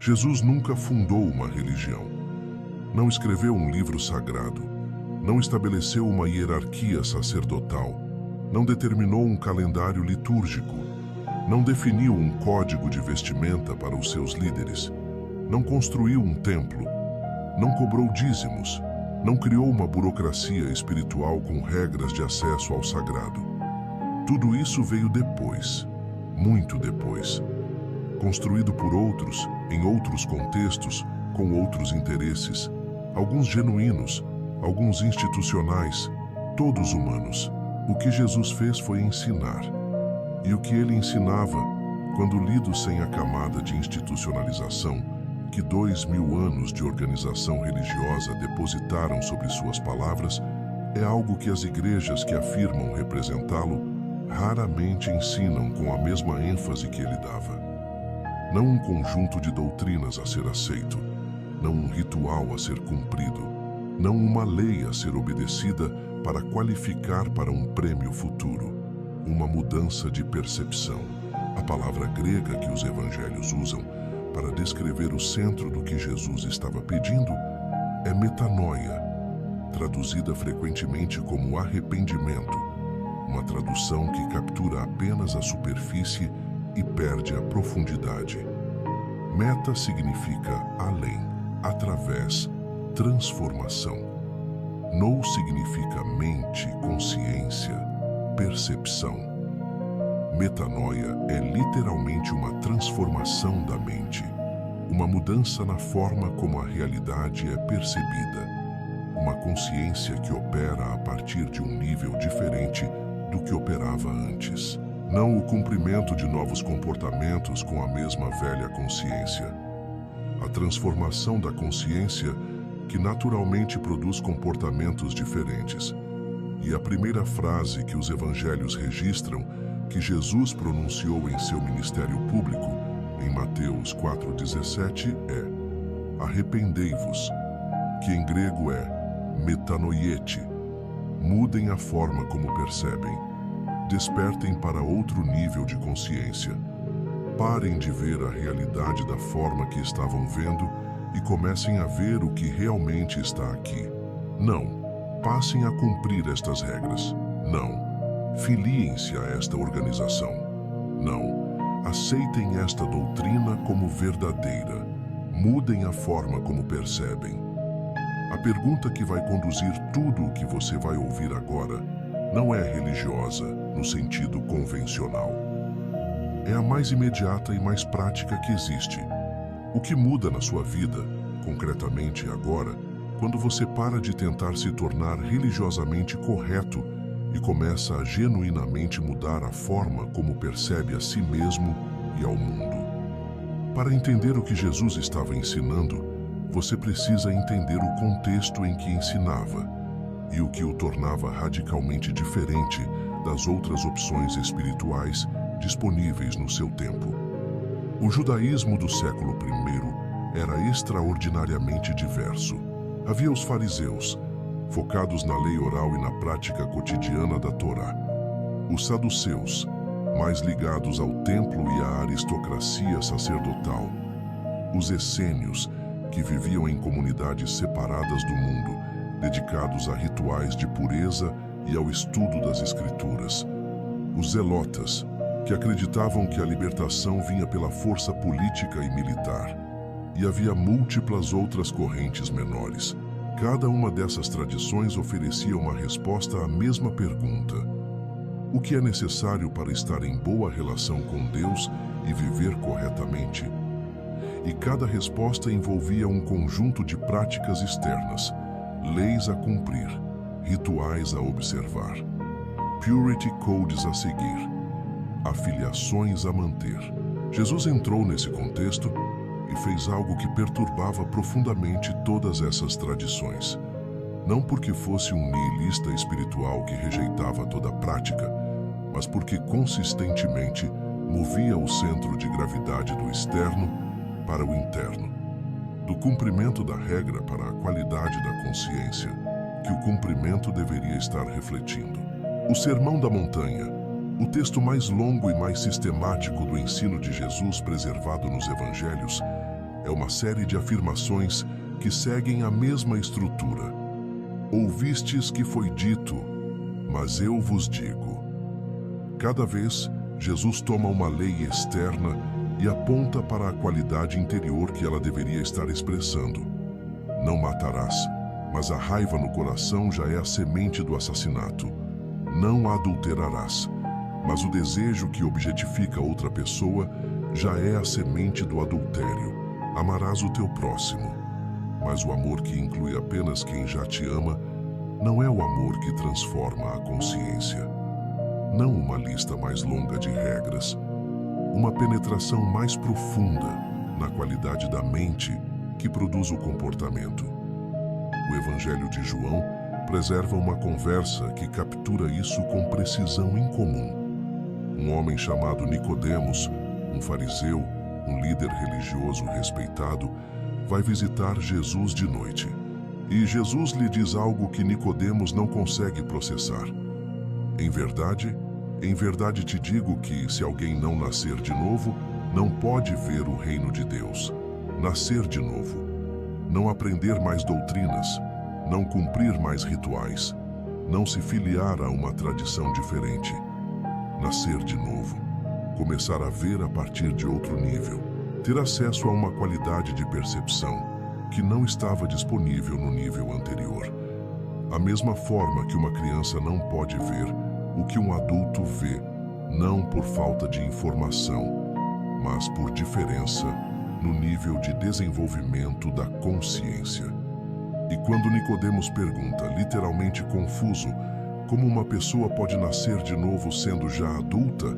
Jesus nunca fundou uma religião. Não escreveu um livro sagrado. Não estabeleceu uma hierarquia sacerdotal. Não determinou um calendário litúrgico. Não definiu um código de vestimenta para os seus líderes. Não construiu um templo. Não cobrou dízimos. Não criou uma burocracia espiritual com regras de acesso ao sagrado. Tudo isso veio depois, muito depois. Construído por outros, em outros contextos, com outros interesses, alguns genuínos, alguns institucionais, todos humanos. O que Jesus fez foi ensinar. E o que ele ensinava, quando lido sem a camada de institucionalização que 2000 anos de organização religiosa depositaram sobre suas palavras, é algo que as igrejas que afirmam representá-lo raramente ensinam com a mesma ênfase que ele dava. Não um conjunto de doutrinas a ser aceito, não um ritual a ser cumprido, não uma lei a ser obedecida para qualificar para um prêmio futuro, uma mudança de percepção. A palavra grega que os evangelhos usam para descrever o centro do que Jesus estava pedindo é metanoia, traduzida frequentemente como arrependimento, uma tradução que captura apenas a superfície e perde a profundidade. Meta significa além, através, transformação. Nou significa mente, consciência, percepção. Metanoia é literalmente uma transformação da mente, uma mudança na forma como a realidade é percebida, uma consciência que opera a partir de um nível diferente do que operava antes. Não o cumprimento de novos comportamentos com a mesma velha consciência. A transformação da consciência que naturalmente produz comportamentos diferentes. E a primeira frase que os evangelhos registram que Jesus pronunciou em seu ministério público, em Mateus 4,17, é: arrependei-vos, que em grego é metanoiete. Mudem a forma como percebem. Despertem para outro nível de consciência. Parem de ver a realidade da forma que estavam vendo e comecem a ver o que realmente está aqui. Não, passem a cumprir estas regras. Não, filiem-se a esta organização. Não, aceitem esta doutrina como verdadeira. Mudem a forma como percebem. A pergunta que vai conduzir tudo o que você vai ouvir agora não é religiosa, no sentido convencional. É a mais imediata e mais prática que existe. O que muda na sua vida, concretamente agora, quando você para de tentar se tornar religiosamente correto e começa a genuinamente mudar a forma como percebe a si mesmo e ao mundo. Para entender o que Jesus estava ensinando, você precisa entender o contexto em que ensinava e o que o tornava radicalmente diferente das outras opções espirituais disponíveis no seu tempo. O judaísmo do século I era extraordinariamente diverso. Havia os fariseus, focados na lei oral e na prática cotidiana da Torá. Os saduceus, mais ligados ao templo e à aristocracia sacerdotal. Os essênios, que viviam em comunidades separadas do mundo, dedicados a rituais de pureza e ao estudo das Escrituras. Os zelotas, que acreditavam que a libertação vinha pela força política e militar. E havia múltiplas outras correntes menores. Cada uma dessas tradições oferecia uma resposta à mesma pergunta: o que é necessário para estar em boa relação com Deus e viver corretamente? E cada resposta envolvia um conjunto de práticas externas, leis a cumprir, rituais a observar, purity codes a seguir, afiliações a manter. Jesus entrou nesse contexto e fez algo que perturbava profundamente todas essas tradições. Não porque fosse um nihilista espiritual que rejeitava toda prática, mas porque consistentemente movia o centro de gravidade do externo para o interno, do cumprimento da regra para a qualidade da consciência, que o cumprimento deveria estar refletindo. O Sermão da Montanha, o texto mais longo e mais sistemático do ensino de Jesus preservado nos Evangelhos, É uma série de afirmações que seguem a mesma estrutura. Ouvistes que foi dito, mas eu vos digo. Cada vez, Jesus toma uma lei externa e aponta para a qualidade interior que ela deveria estar expressando. Não matarás, mas a raiva no coração já é a semente do assassinato. Não adulterarás, mas o desejo que objetifica outra pessoa já é a semente do adultério. Amarás o teu próximo, mas o amor que inclui apenas quem já te ama não é o amor que transforma a consciência. Não uma lista mais longa de regras, uma penetração mais profunda na qualidade da mente que produz o comportamento. O Evangelho de João preserva uma conversa que captura isso com precisão incomum. Um homem chamado Nicodemos, um fariseu, um líder religioso respeitado, vai visitar Jesus de noite. E Jesus lhe diz algo que Nicodemos não consegue processar. Em verdade te digo que, se alguém não nascer de novo, não pode ver o reino de Deus. Nascer de novo. Não aprender mais doutrinas, não cumprir mais rituais, não se filiar a uma tradição diferente. Nascer de novo. Começar a ver a partir de outro nível. Ter acesso a uma qualidade de percepção que não estava disponível no nível anterior. A mesma forma que uma criança não pode ver o que um adulto vê, não por falta de informação, mas por diferença no nível de desenvolvimento da consciência. E quando Nicodemos pergunta, literalmente confuso, como uma pessoa pode nascer de novo sendo já adulta,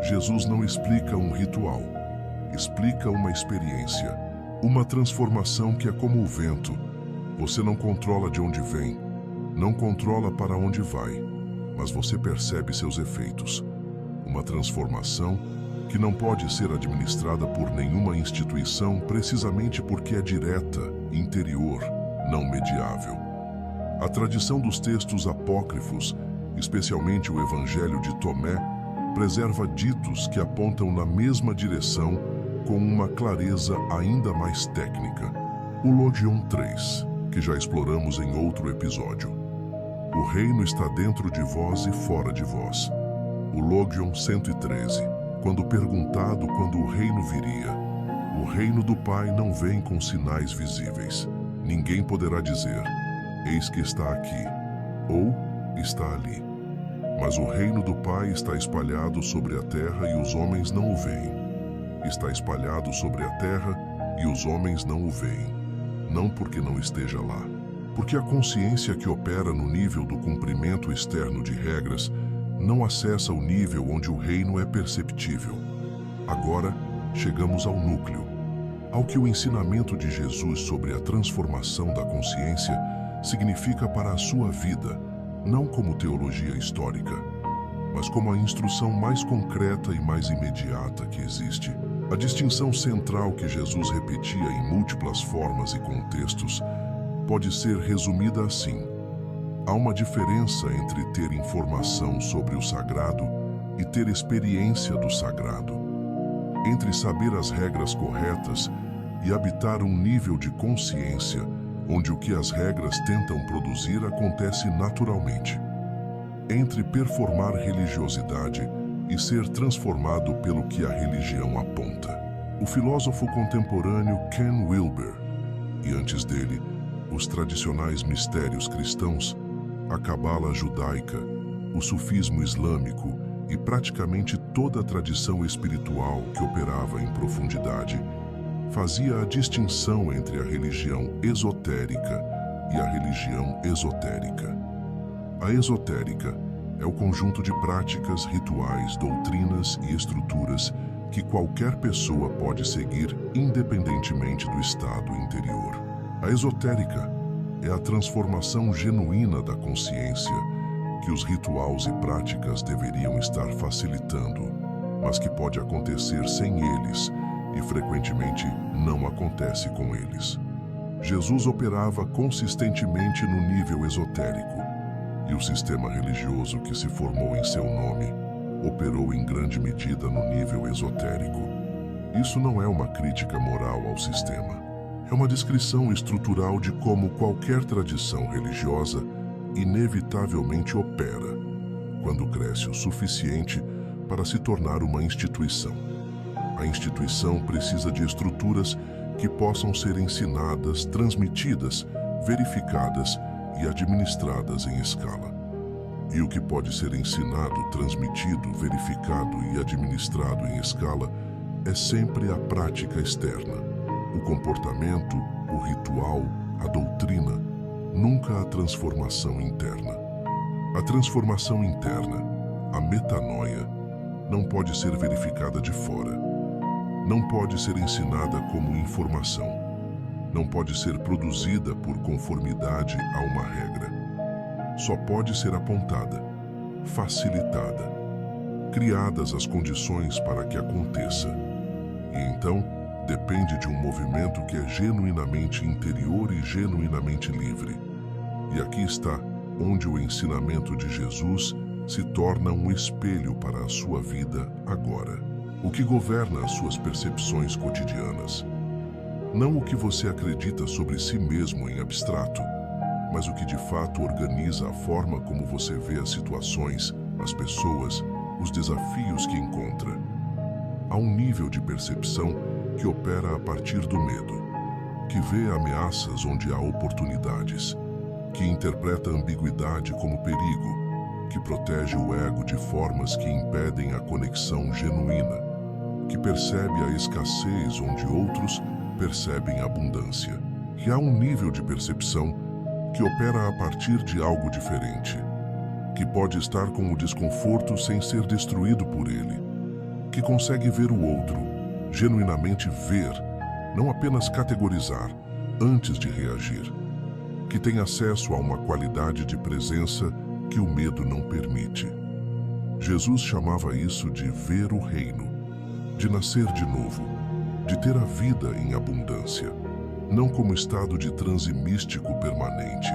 Jesus não explica um ritual, explica uma experiência, uma transformação que é como o vento. Você não controla de onde vem, não controla para onde vai, mas você percebe seus efeitos. Uma transformação que não pode ser administrada por nenhuma instituição precisamente porque é direta, interior, não mediável. A tradição dos textos apócrifos, especialmente o Evangelho de Tomé, preserva ditos que apontam na mesma direção com uma clareza ainda mais técnica. O Logion 3, que já exploramos em outro episódio. O reino está dentro de vós e fora de vós. O Logion 113, quando perguntado quando o reino viria. O reino do Pai não vem com sinais visíveis. Ninguém poderá dizer, eis que está aqui, ou está ali. Mas o reino do Pai está espalhado sobre a terra e os homens não o veem. Está espalhado sobre a terra e os homens não o veem. Não porque não esteja lá. Porque a consciência que opera no nível do cumprimento externo de regras não acessa o nível onde o reino é perceptível. Agora, chegamos ao núcleo, ao que o ensinamento de Jesus sobre a transformação da consciência significa para a sua vida, não como teologia histórica, mas como a instrução mais concreta e mais imediata que existe. A distinção central que Jesus repetia em múltiplas formas e contextos pode ser resumida assim: há uma diferença entre ter informação sobre o sagrado e ter experiência do sagrado, entre saber as regras corretas e habitar um nível de consciência onde o que as regras tentam produzir acontece naturalmente, entre performar religiosidade e ser transformado pelo que a religião aponta. O filósofo contemporâneo Ken Wilber, e antes dele, os tradicionais mistérios cristãos, a cabala judaica, o sufismo islâmico e praticamente toda a tradição espiritual que operava em profundidade, fazia a distinção entre a religião esotérica e a religião esotérica. A esotérica é o conjunto de práticas, rituais, doutrinas e estruturas que qualquer pessoa pode seguir independentemente do estado interior. A esotérica é a transformação genuína da consciência que os rituais e práticas deveriam estar facilitando, mas que pode acontecer sem eles e frequentemente não acontece com eles. Jesus operava consistentemente no nível esotérico, e o sistema religioso que se formou em seu nome operou em grande medida no nível esotérico. Isso não é uma crítica moral ao sistema. É uma descrição estrutural de como qualquer tradição religiosa inevitavelmente opera quando cresce o suficiente para se tornar uma instituição. A instituição precisa de estruturas que possam ser ensinadas, transmitidas, verificadas e administradas em escala. E o que pode ser ensinado, transmitido, verificado e administrado em escala é sempre a prática externa, o comportamento, o ritual, a doutrina, nunca a transformação interna. A transformação interna, a metanoia, não pode ser verificada de fora. Não pode ser ensinada como informação. Não pode ser produzida por conformidade a uma regra. Só pode ser apontada, facilitada, criadas as condições para que aconteça. E então, depende de um movimento que é genuinamente interior e genuinamente livre. E aqui está onde o ensinamento de Jesus se torna um espelho para a sua vida agora. O que governa as suas percepções cotidianas. Não o que você acredita sobre si mesmo em abstrato, mas o que de fato organiza a forma como você vê as situações, as pessoas, os desafios que encontra. Há um nível de percepção que opera a partir do medo, que vê ameaças onde há oportunidades, que interpreta a ambiguidade como perigo, que protege o ego de formas que impedem a conexão genuína, que percebe a escassez onde outros percebem a abundância. E há um nível de percepção que opera a partir de algo diferente, que pode estar com o desconforto sem ser destruído por ele, que consegue ver o outro, genuinamente ver, não apenas categorizar, antes de reagir, que tem acesso a uma qualidade de presença que o medo não permite. Jesus chamava isso de ver o reino, de nascer de novo, de ter a vida em abundância, não como estado de transe místico permanente,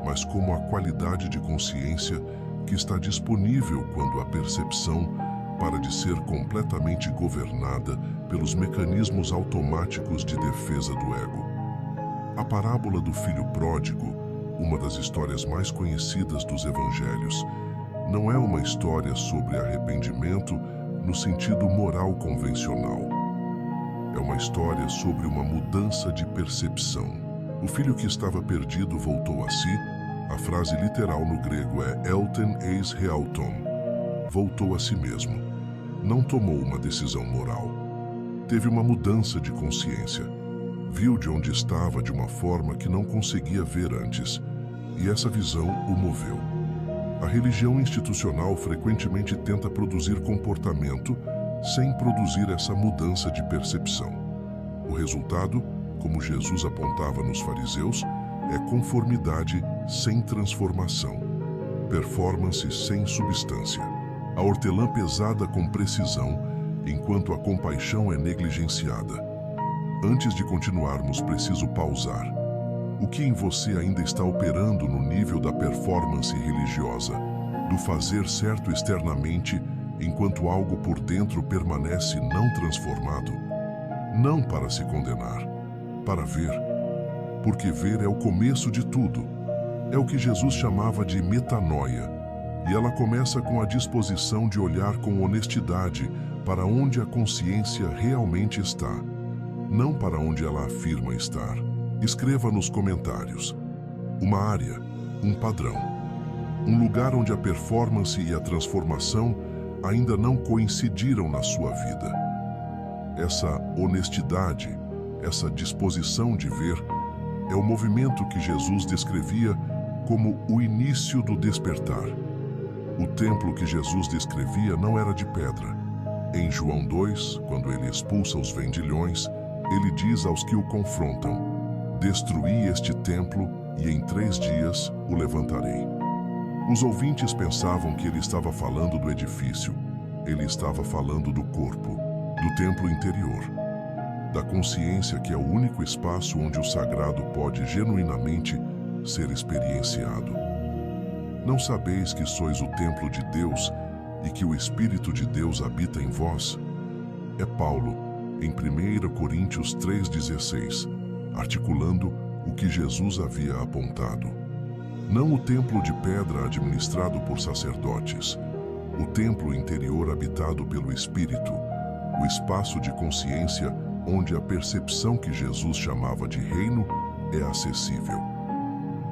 mas como a qualidade de consciência que está disponível quando a percepção para de ser completamente governada pelos mecanismos automáticos de defesa do ego. A parábola do filho pródigo, uma das histórias mais conhecidas dos evangelhos, não é uma história sobre arrependimento no sentido moral convencional. É uma história sobre uma mudança de percepção. O filho que estava perdido voltou a si. A frase literal no grego é elten eis reauton. Voltou a si mesmo. Não tomou uma decisão moral. Teve uma mudança de consciência. Viu de onde estava de uma forma que não conseguia ver antes, e essa visão o moveu. A religião institucional frequentemente tenta produzir comportamento sem produzir essa mudança de percepção. O resultado, como Jesus apontava nos fariseus, é conformidade sem transformação, performance sem substância. A hortelã pesada com precisão, enquanto a compaixão é negligenciada. Antes de continuarmos, preciso pausar. O que em você ainda está operando no nível da performance religiosa, do fazer certo externamente, enquanto algo por dentro permanece não transformado? Não para se condenar, para ver. Porque ver é o começo de tudo. É o que Jesus chamava de metanoia. E ela começa com a disposição de olhar com honestidade para onde a consciência realmente está, não para onde ela afirma estar. Escreva nos comentários. Uma área, um padrão. Um lugar onde a performance e a transformação ainda não coincidiram na sua vida. Essa honestidade, essa disposição de ver, é o movimento que Jesus descrevia como o início do despertar. O templo que Jesus descrevia não era de pedra. Em João 2, quando ele expulsa os vendilhões, ele diz aos que o confrontam: "Destruí este templo e em 3 dias o levantarei." Os ouvintes pensavam que ele estava falando do edifício. Ele estava falando do corpo, do templo interior, da consciência que é o único espaço onde o sagrado pode genuinamente ser experienciado. Não sabeis que sois o templo de Deus e que o Espírito de Deus habita em vós? É Paulo, em 1 Coríntios 3,16, articulando o que Jesus havia apontado. Não o templo de pedra administrado por sacerdotes, o templo interior habitado pelo Espírito, o espaço de consciência onde a percepção que Jesus chamava de reino é acessível.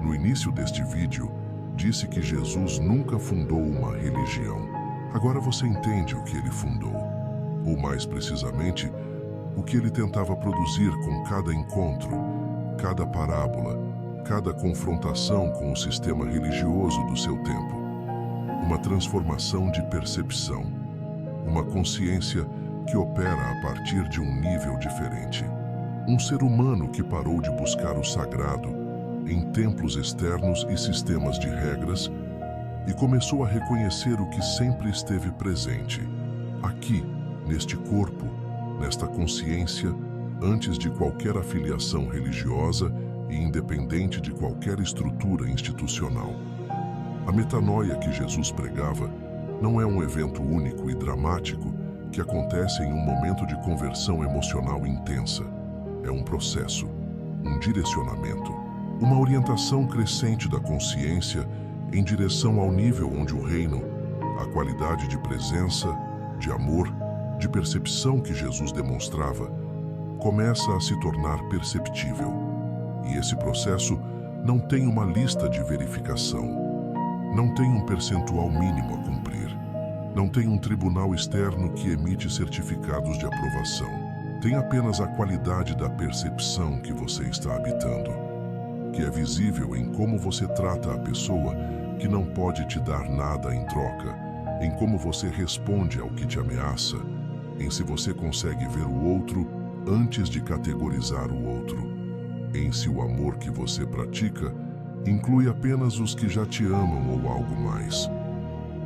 No início deste vídeo, disse que Jesus nunca fundou uma religião. Agora você entende o que ele fundou, ou mais precisamente, o que ele tentava produzir com cada encontro, cada parábola, cada confrontação com o sistema religioso do seu tempo. Uma transformação de percepção, uma consciência que opera a partir de um nível diferente. Um ser humano que parou de buscar o sagrado em templos externos e sistemas de regras e começou a reconhecer o que sempre esteve presente, aqui, neste corpo, nesta consciência, antes de qualquer afiliação religiosa e independente de qualquer estrutura institucional. A metanoia que Jesus pregava não é um evento único e dramático que acontece em um momento de conversão emocional intensa. É um processo, um direcionamento, uma orientação crescente da consciência em direção ao nível onde o reino, a qualidade de presença, de amor, de percepção que Jesus demonstrava, começa a se tornar perceptível. E esse processo não tem uma lista de verificação, não tem um percentual mínimo a cumprir, não tem um tribunal externo que emite certificados de aprovação. Tem apenas a qualidade da percepção que você está habitando, que é visível em como você trata a pessoa que não pode te dar nada em troca, em como você responde ao que te ameaça, em se você consegue ver o outro antes de categorizar o outro, em se o amor que você pratica inclui apenas os que já te amam ou algo mais.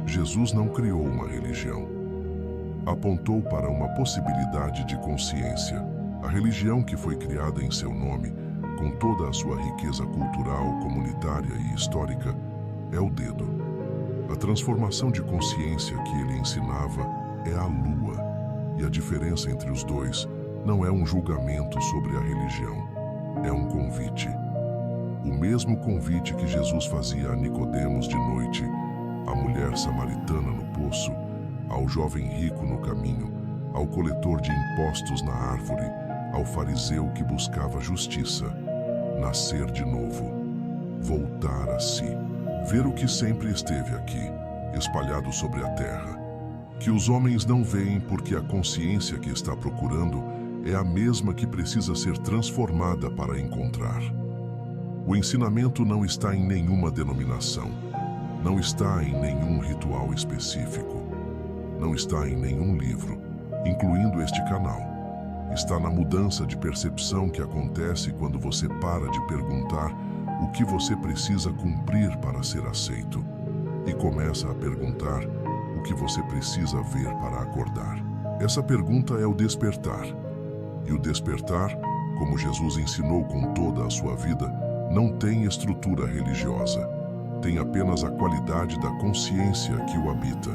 Jesus não criou uma religião. Apontou para uma possibilidade de consciência. A religião que foi criada em seu nome, com toda a sua riqueza cultural, comunitária e histórica, é o dedo. A transformação de consciência que ele ensinava é a lua, e a diferença entre os dois não é um julgamento sobre a religião, é um convite. O mesmo convite que Jesus fazia a Nicodemos de noite, à mulher samaritana no poço, ao jovem rico no caminho, ao coletor de impostos na árvore, ao fariseu que buscava justiça, nascer de novo, voltar a si, ver o que sempre esteve aqui, espalhado sobre a terra, que os homens não veem porque a consciência que está procurando é a mesma que precisa ser transformada para encontrar. O ensinamento não está em nenhuma denominação, não está em nenhum ritual específico, não está em nenhum livro, incluindo este canal. Está na mudança de percepção que acontece quando você para de perguntar o que você precisa cumprir para ser aceito e começa a perguntar o que você precisa ver para acordar. Essa pergunta é o despertar. E o despertar, como Jesus ensinou com toda a sua vida, não tem estrutura religiosa. Tem apenas a qualidade da consciência que o habita.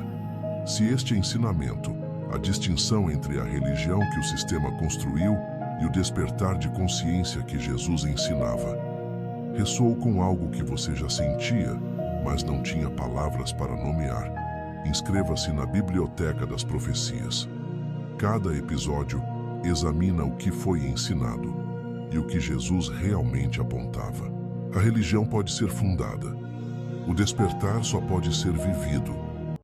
Se este ensinamento, a distinção entre a religião que o sistema construiu e o despertar de consciência que Jesus ensinava, ressoou com algo que você já sentia, mas não tinha palavras para nomear, inscreva-se na Biblioteca das Profecias. Cada episódio examina o que foi ensinado e o que Jesus realmente apontava. A religião pode ser fundada. O despertar só pode ser vivido.